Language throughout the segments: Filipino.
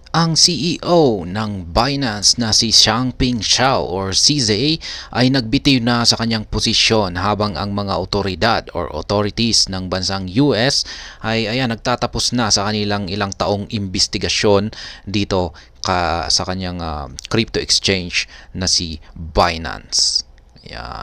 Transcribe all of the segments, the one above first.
Ang CEO ng Binance na si Changpeng Zhao or CZ ay nagbitiw na sa kanyang posisyon habang ang mga otoridad or authorities ng bansang US ay nagtatapos na sa kanilang ilang taong investigasyon dito sa kanyang crypto exchange na si Binance.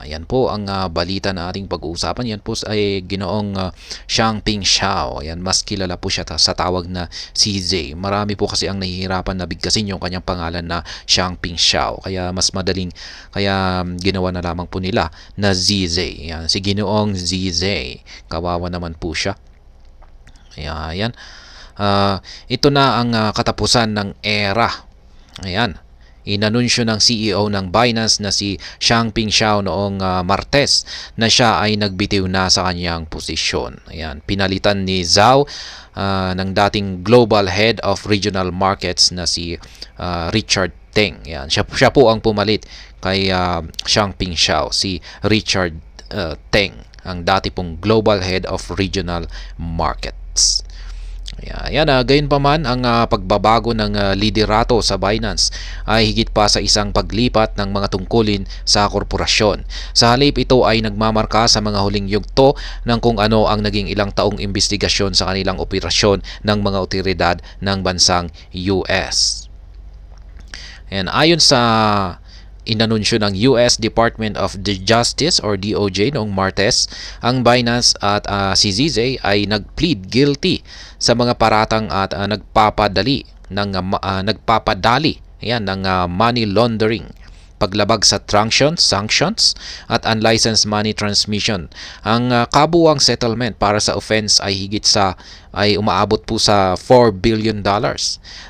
Yan po ang balita na ating pag-uusapan. Yan po ay ginoong Changpeng Zhao. Yan, mas kilala po siya sa tawag na CZ. Marami po kasi ang nahihirapan na bigkasin yung kanyang pangalan na Changpeng Zhao. Kaya mas madaling, kaya ginawa na lamang po nila na ZZ. Yan, si ginoong ZZ. Kawawa naman po siya. Yan. Ito na ang katapusan ng era. Ayan. Inanunsyo ng CEO ng Binance na si Changpeng Zhao noong Martes na siya ay nagbitiw na sa kanyang posisyon. Ayan, pinalitan ni Zhao ng dating Global Head of Regional Markets na si Richard Teng. Ayan, siya po ang pumalit kay Changpeng Zhao, si Richard Teng, ang dati pong Global Head of Regional Markets. Gayon pa man ang pagbabago ng liderato sa Binance ay higit pa sa isang paglipat ng mga tungkulin sa korporasyon. Sa halip ito ay nagmamarka sa mga huling yugto ng kung ano ang naging ilang taong investigasyon sa kanilang operasyon ng mga otoridad ng bansang US. Ayon sa inanunsyo ng US Department of Justice or DOJ noong Martes, ang Binance at si ZZ ay nag-plead guilty sa mga paratang at nagpapadali ng money laundering, paglabag sa sanctions at unlicensed money transmission. Ang kabuuang settlement para sa offense ay umaabot po sa $4 billion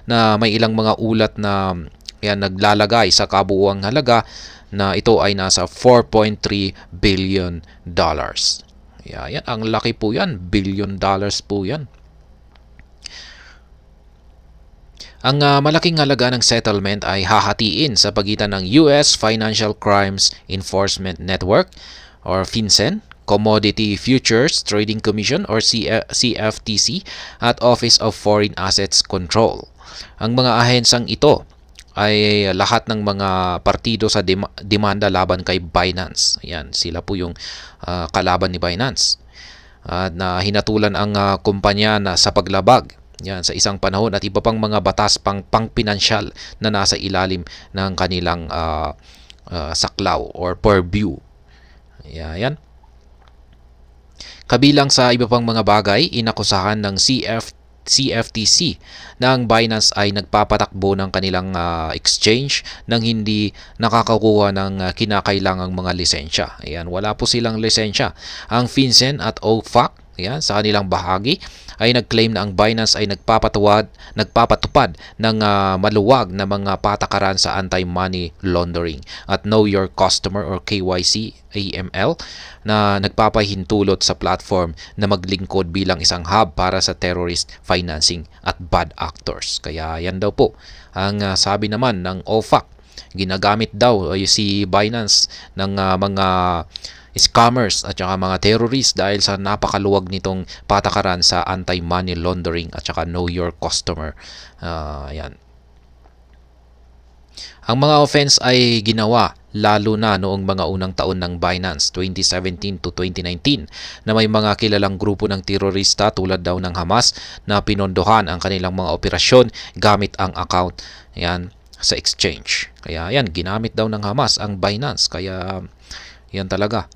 na may ilang mga ulat na naglalagay sa kabuuang halaga na ito ay nasa $4.3 billion. Yan, ang laki po yan, $billion po yan. Ang malaking halaga ng settlement ay hahatiin sa pagitan ng US Financial Crimes Enforcement Network or FinCEN, Commodity Futures Trading Commission or CFTC at Office of Foreign Assets Control. Ang mga ahensang ito ay lahat ng mga partido sa demanda laban kay Binance. Yan, sila po yung kalaban ni Binance. Na hinatulan ang kumpanya na sa paglabag sa isang panahon at iba pang mga batas pang-pinansyal na nasa ilalim ng kanilang saklaw or purview. Yan. Kabilang sa iba pang mga bagay, inakusahan ng CFTC na ang Binance ay nagpapatakbo ng kanilang exchange nang hindi nakakakuha ng kinakailangang mga lisensya. Ayan, wala po silang lisensya. Ang FinCEN at OFAC, sa kanilang bahagi, ay nag-claim na ang Binance ay nagpapatupad ng maluwag na mga patakaran sa anti-money laundering at Know Your Customer or KYC AML na nagpapahintulot sa platform na maglingkod bilang isang hub para sa terrorist financing at bad actors. Kaya yan daw po ang sabi naman ng OFAC. Ginagamit daw si Binance ng mga scammers at saka mga terrorists dahil sa napakaluwag nitong patakaran sa anti-money laundering at saka know your customer. Yan. Ang mga offense ay ginawa lalo na noong mga unang taon ng Binance 2017 to 2019 na may mga kilalang grupo ng terorista tulad daw ng Hamas na pinondohan ang kanilang mga operasyon gamit ang account sa exchange. Kaya yan, ginamit daw ng Hamas ang Binance. Kaya yan talaga.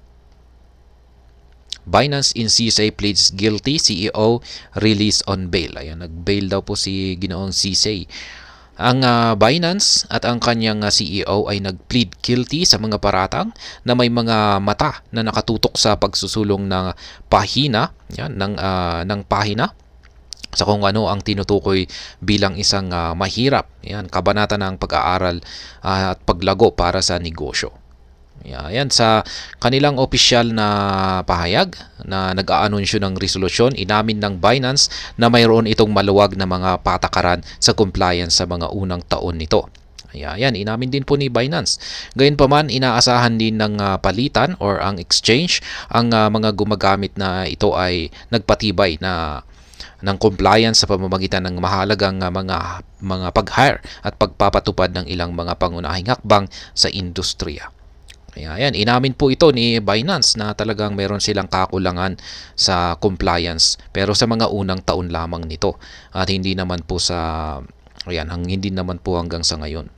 Binance in CZ pleads guilty, CEO released on bail. Ayan, nag-bail daw po si ginoong CZ. Ang Binance at ang kanyang CEO ay nag-plead guilty sa mga paratang na may mga mata na nakatutok sa pagsusulong ng pahina, ng pahina sa kung ano ang tinutukoy bilang isang mahirap, kabanata ng pag-aaral at paglago para sa negosyo. Yan, sa kanilang opisyal na pahayag na nag-aanunsyo ng resolusyon, inamin ng Binance na mayroon itong maluwag na mga patakaran sa compliance sa mga unang taon nito. Yan, inamin din po ni Binance. Gayunpaman, inaasahan din ng palitan or ang exchange ang mga gumagamit na ito ay nagpatibay na ng compliance sa pamamagitan ng mahalagang mga pag-hire at pagpapatupad ng ilang mga pangunahing hakbang sa industriya. Kaya yan, inamin po ito ni Binance na talagang meron silang kakulangan sa compliance pero sa mga unang taon lamang nito at hindi naman po hindi naman po hanggang sa ngayon.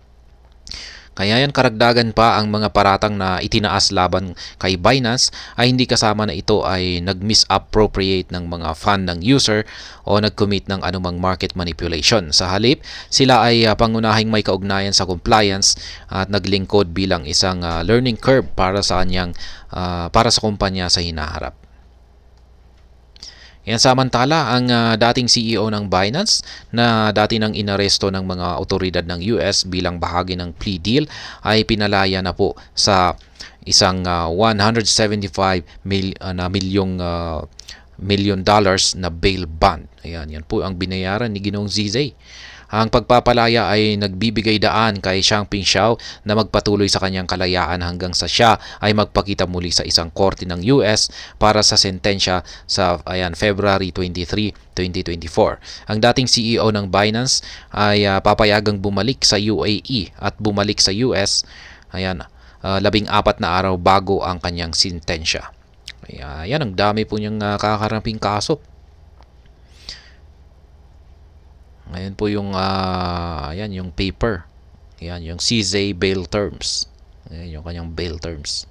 Kaya yan, karagdagan pa ang mga paratang na itinaas laban kay Binance ay hindi kasama na ito ay nag-misappropriate ng mga fund ng user o nag-commit ng anumang market manipulation. Sa halip, sila ay pangunahing may kaugnayan sa compliance at naglingkod bilang isang learning curve para sa kumpanya sa hinaharap. Yan, samantala, ang dating CEO ng Binance na dati nang inaresto ng mga otoridad ng US bilang bahagi ng plea deal ay pinalaya na po sa isang $175 million na bail bond. Ayan, yan po ang binayaran ni Ginoong ZZ. Ang pagpapalaya ay nagbibigay daan kay Changpeng Zhao na magpatuloy sa kanyang kalayaan hanggang sa siya ay magpakita muli sa isang korte ng US para sa sentensya sa February 23, 2024. Ang dating CEO ng Binance ay papayagang bumalik sa UAE at bumalik sa US 14 na araw bago ang kanyang sentensya. Ayan, ang dami po niyang kakaramping kaso. Ayan po yung yung paper. Ayan, yung CZ bail terms. Ayan yung kanyang bail terms.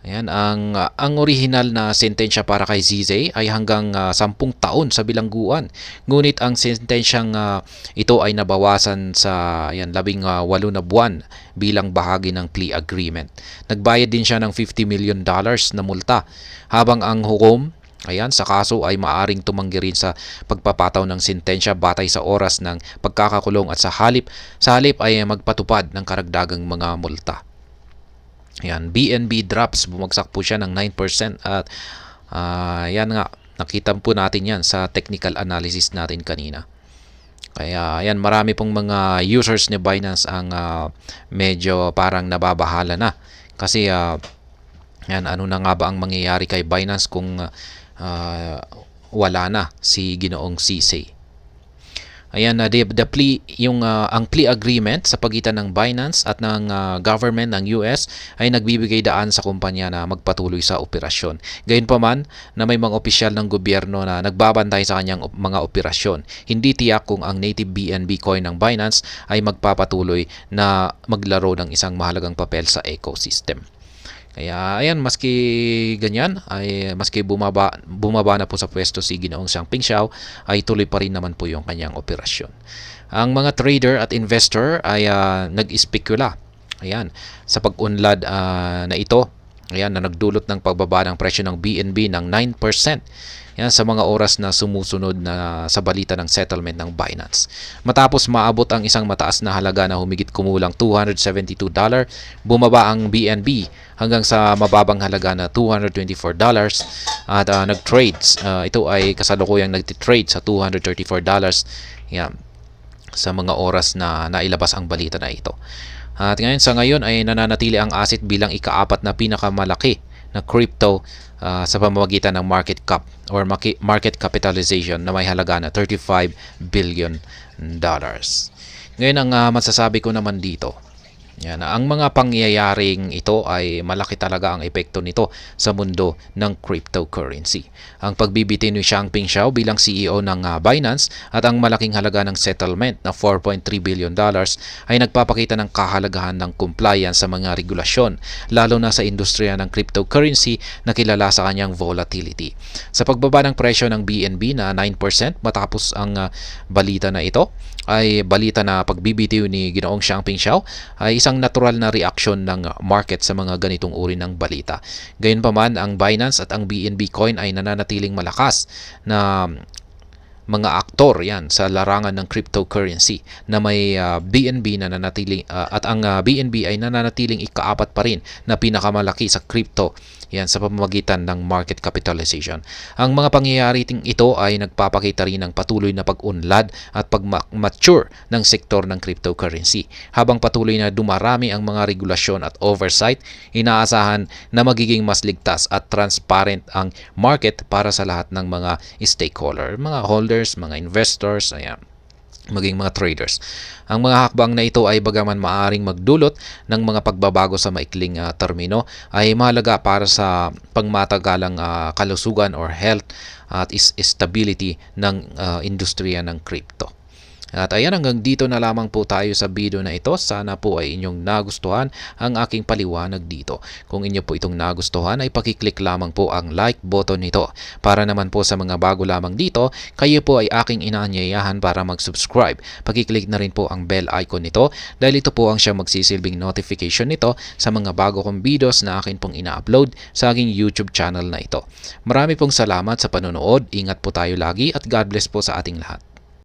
Ayan, ang original na sentensya para kay ZZ ay hanggang 10 taon sa bilangguan. Ngunit ang sentensyang ito ay nabawasan sa 18 na buwan bilang bahagi ng plea agreement. Nagbayad din siya ng $50 million na multa, habang ang hukom sa kaso ay maaring tumanggi rin sa pagpapataw ng sentensya batay sa oras ng pagkakakulong at sa halip ay magpatupad ng karagdagang mga multa. Ayan, BNB drops, bumagsak po siya ng 9% at nakita po natin yan sa technical analysis natin kanina. Kaya ayan, marami pong mga users ni Binance ang medyo parang nababahala na kasi ano na nga ba ang mangyayari kay Binance kung wala na si Ginoong CC. Ayan, ang plea agreement sa pagitan ng Binance at ng government ng US ay nagbibigay daan sa kumpanya na magpatuloy sa operasyon. Gayunpaman na may mga opisyal ng gobyerno na nagbabantay sa kanyang mga operasyon. Hindi tiyak kung ang native BNB coin ng Binance ay magpapatuloy na maglaro ng isang mahalagang papel sa ecosystem. Kaya ayan, maski ganyan ay maski bumaba na po sa pwesto si Ginoong Changpeng Zhao ay tuloy pa rin naman po yung kanyang operasyon. Ang mga trader at investor ay nag-espekula sa pag-unlad na ito. Ayan, na nagdulot ng pagbaba ng presyo ng BNB ng 9%. Yan, sa mga oras na sumusunod na sa balita ng settlement ng Binance. Matapos maabot ang isang mataas na halaga na humigit kumulang $272, bumaba ang BNB hanggang sa mababang halaga na $224 at nag-trades. Ito ay kasalukuyang nag-trade sa $234 sa mga oras na nailabas ang balita na ito. At sa ngayon ay nananatili ang asset bilang ika-4 na pinakamalaki na crypto sa pamamagitan ng market cap or market capitalization na may halaga na $35 billion. Ngayon, ang masasabi ko naman dito, ang mga pangyayaring ito ay malaki talaga ang epekto nito sa mundo ng cryptocurrency. Ang pagbibiti ni Changpeng Zhao bilang CEO ng Binance at ang malaking halaga ng settlement na $4.3 billion ay nagpapakita ng kahalagahan ng compliance sa mga regulasyon, lalo na sa industriya ng cryptocurrency na kilala sa kanyang volatility. Sa pagbaba ng presyo ng BNB na 9% matapos ang balita na ito, ay balita na pagbibitiw ni Ginoong Changpeng Zhao ay isang natural na reaksyon ng market sa mga ganitong uri ng balita. Gayunpaman, ang Binance at ang BNB coin ay nananatiling malakas na mga aktor yan sa larangan ng cryptocurrency na may BNB na nanatiling at ang BNB ay nananatiling ikaapat pa rin na pinakamalaki sa crypto yan sa pamamagitan ng market capitalization. Ang mga pangyayari ito ay nagpapakita rin ng patuloy na pag-unlad at pag-mature ng sektor ng cryptocurrency. Habang patuloy na dumarami ang mga regulasyon at oversight, inaasahan na magiging mas ligtas at transparent ang market para sa lahat ng mga stakeholder, mga holders, mga investors, ayan, maging mga traders. Ang mga hakbang na ito ay bagaman maaring magdulot ng mga pagbabago sa maikling termino, ay mahalaga para sa pangmatagalang kalusugan or health at stability ng industriya ng crypto. At ayan, hanggang dito na lamang po tayo sa video na ito. Sana po ay inyong nagustuhan ang aking paliwanag dito. Kung inyo po itong nagustuhan ay pakiclick lamang po ang like button nito. Para naman po sa mga bago lamang dito, kayo po ay aking inaanyayahan para mag-subscribe. Pakiclick na rin po ang bell icon nito dahil ito po ang siya magsisilbing notification nito sa mga bago kong videos na akin pong ina-upload sa aking YouTube channel na ito. Marami pong salamat sa panonood. Ingat po tayo lagi at God bless po sa ating lahat.